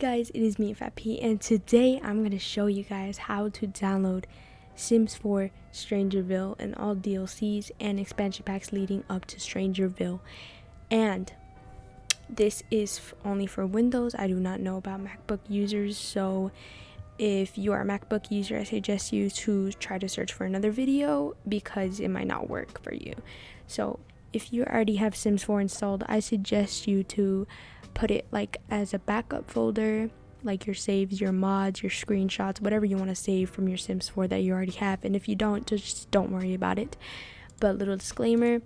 guys, it is me, FatP, and today I'm going to show you guys how to download Sims 4 Strangerville and all DLCs and expansion packs leading up to Strangerville. And this is only for Windows. I do not know about MacBook users, so if you are a MacBook user, I suggest you to try to search for another video because it might not work for you. So if you already have Sims 4 installed, I suggest you to put it like as a backup folder, like your saves, your mods, your screenshots, whatever you want to save from your Sims 4 that you already have. And if you don't, just don't worry about it. But little disclaimer,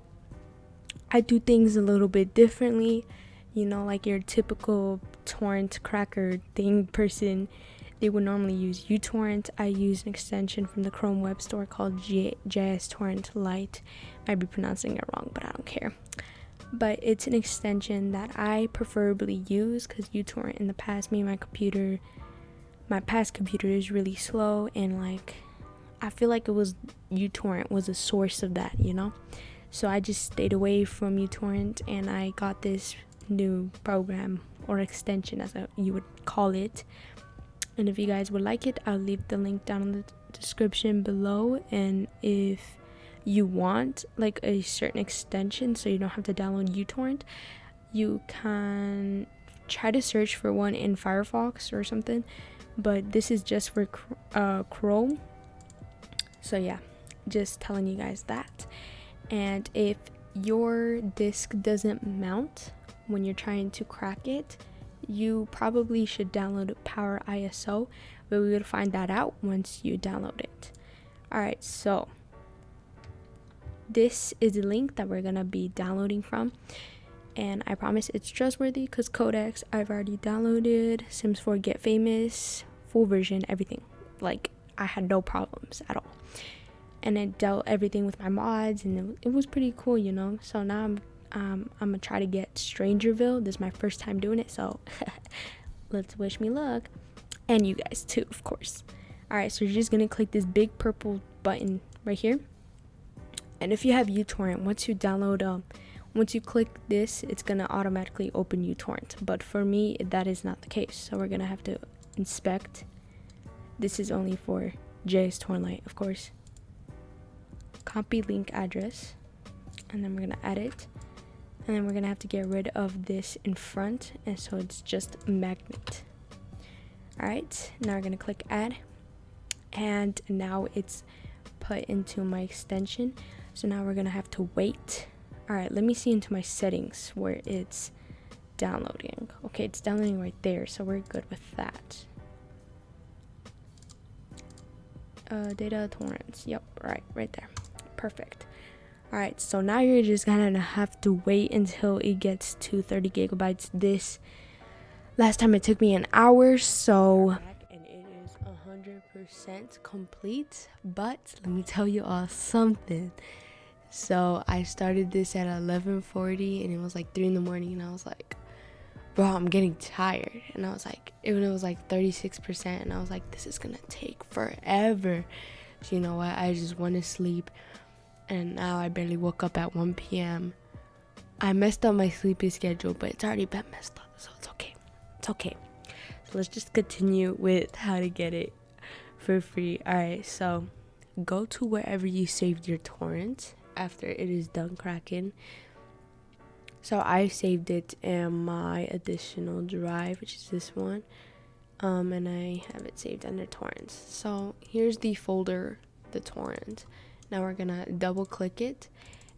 I do things a little bit differently, you know, like your typical torrent cracker thing person. They would normally use uTorrent. I use an extension from the Chrome web store called JS Torrent Lite. Might be pronouncing it wrong, but I don't care. But it's an extension that I preferably use because uTorrent in the past made my past computer is really slow, and like I feel like uTorrent was a source of that, you know. So I just stayed away from uTorrent and I got this new program or extension, as you would call it. And if you guys would like it, I'll leave the link down in the description below. And if you want like a certain extension so you don't have to download uTorrent, you can try to search for one in Firefox or something, but this is just for Chrome. So yeah, just telling you guys that. And if your disk doesn't mount when you're trying to crack it, you probably should download PowerISO, but we will find that out once you download it. Alright, so this is the link that we're gonna be downloading from, and I promise it's trustworthy because codecs I've already downloaded. Sims 4 Get Famous full version, everything. Like I had no problems at all, and it dealt everything with my mods, and it was pretty cool, you know. So now I'm gonna try to get Strangerville. This is my first time doing it, so let's wish me luck, and you guys too, of course. Alright, so you're just gonna click this big purple button right here. And if you have uTorrent, once you click this, it's gonna automatically open uTorrent. But for me, that is not the case. So we're gonna have to inspect. This is only for JS Torrent Lite, of course. Copy link address, and then we're gonna add it. And then we're gonna have to get rid of this in front, and so it's just a magnet. Alright, now we're gonna click add, and now it's put into my extension. So now we're gonna have to wait. Alright, let me see into my settings where it's downloading. Okay, it's downloading right there, so we're good with that. Data torrents, yep, right there, perfect. Alright, so now you're just gonna have to wait until it gets to 30 gigabytes. This last time it took me an hour, so and it is 100% complete. But let me tell you all something. So I started this at 11:40 and it was like 3 in the morning, and I was like, bro, I'm getting tired. And I was like, it was like 36%, and I was like, this is gonna take forever. So you know what, I just went to sleep, and now I barely woke up at 1 p.m. I messed up my sleeping schedule, but it's already been messed up, so it's okay. It's okay. So let's just continue with how to get it for free. Alright, so go to wherever you saved your torrent after it is done cracking. So I saved it in my additional drive, which is this one, and I have it saved under torrents. So here's the folder, the torrent. Now we're gonna double click it,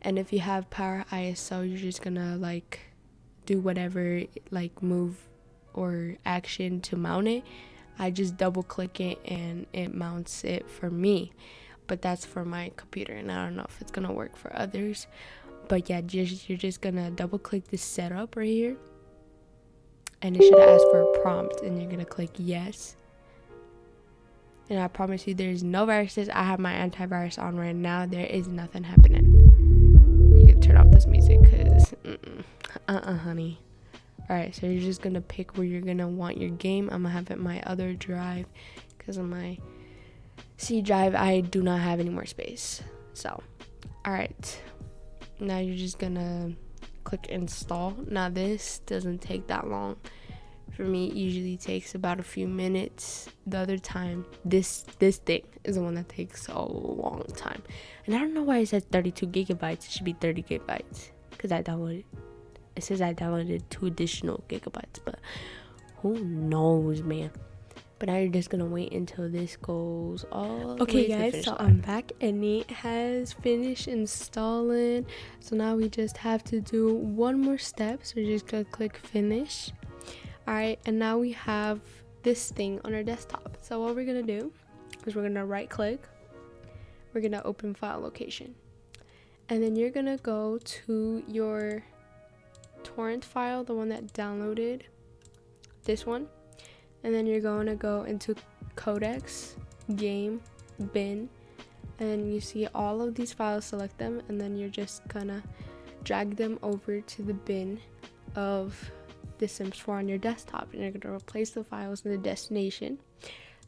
and if you have PowerISO, you're just gonna like do whatever, like move or action to mount it. I just double click it and it mounts it for me, but that's for my computer, and I don't know if it's gonna work for others. But yeah, you're just gonna double click this setup right here, and it should ask for a prompt, and you're gonna click yes. And I promise you there's no viruses. I have my antivirus on right now. There is nothing happening. You can turn off this music because honey. Alright, so you're just gonna pick where you're gonna want your game. I'm gonna have it in my other drive because on my C drive I do not have any more space. So alright, now you're just gonna click install. Now this doesn't take that long for me usually takes about a few minutes. The other time, this thing is the one that takes a long time. And I don't know why it says 32 gigabytes. It should be 30 gigabytes because it says I downloaded 2 additional gigabytes, but who knows, man. But now you're just gonna wait until this goes all the way to the finish line. I'm back and it has finished installing. So now we just have to do one more step. So we're just gonna click finish. Alright, and now we have this thing on our desktop. So what we're gonna do is we're gonna right click, we're gonna open file location, and then you're gonna go to your torrent file, the one that downloaded, this one. And then you're going to go into codecs, game, bin, and you see all of these files, select them, and then you're just gonna drag them over to the bin of The Sims 4 on your desktop, and you're gonna replace the files in the destination.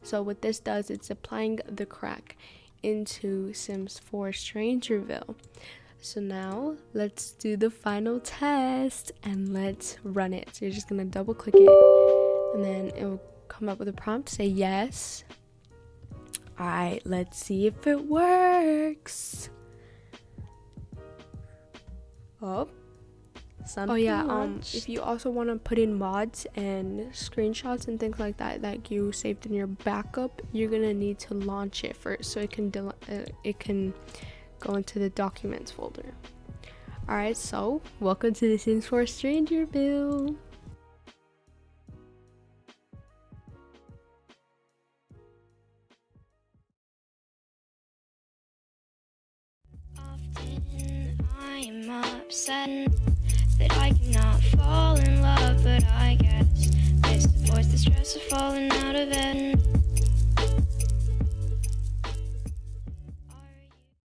So what this does, it's applying the crack into Sims 4 Strangerville. So now let's do the final test and let's run it. So you're just gonna double click it, and then it will come up with a prompt, say yes. Alright, let's see if it works. Oh yeah, if you also want to put in mods and screenshots and things like that you saved in your backup, you're gonna need to launch it first so it can go into the documents folder. Alright, so welcome to The Sims 4 Strangerville. I'm upset that I cannot fall in love, but I guess it's the voice, the stress of falling out of bed.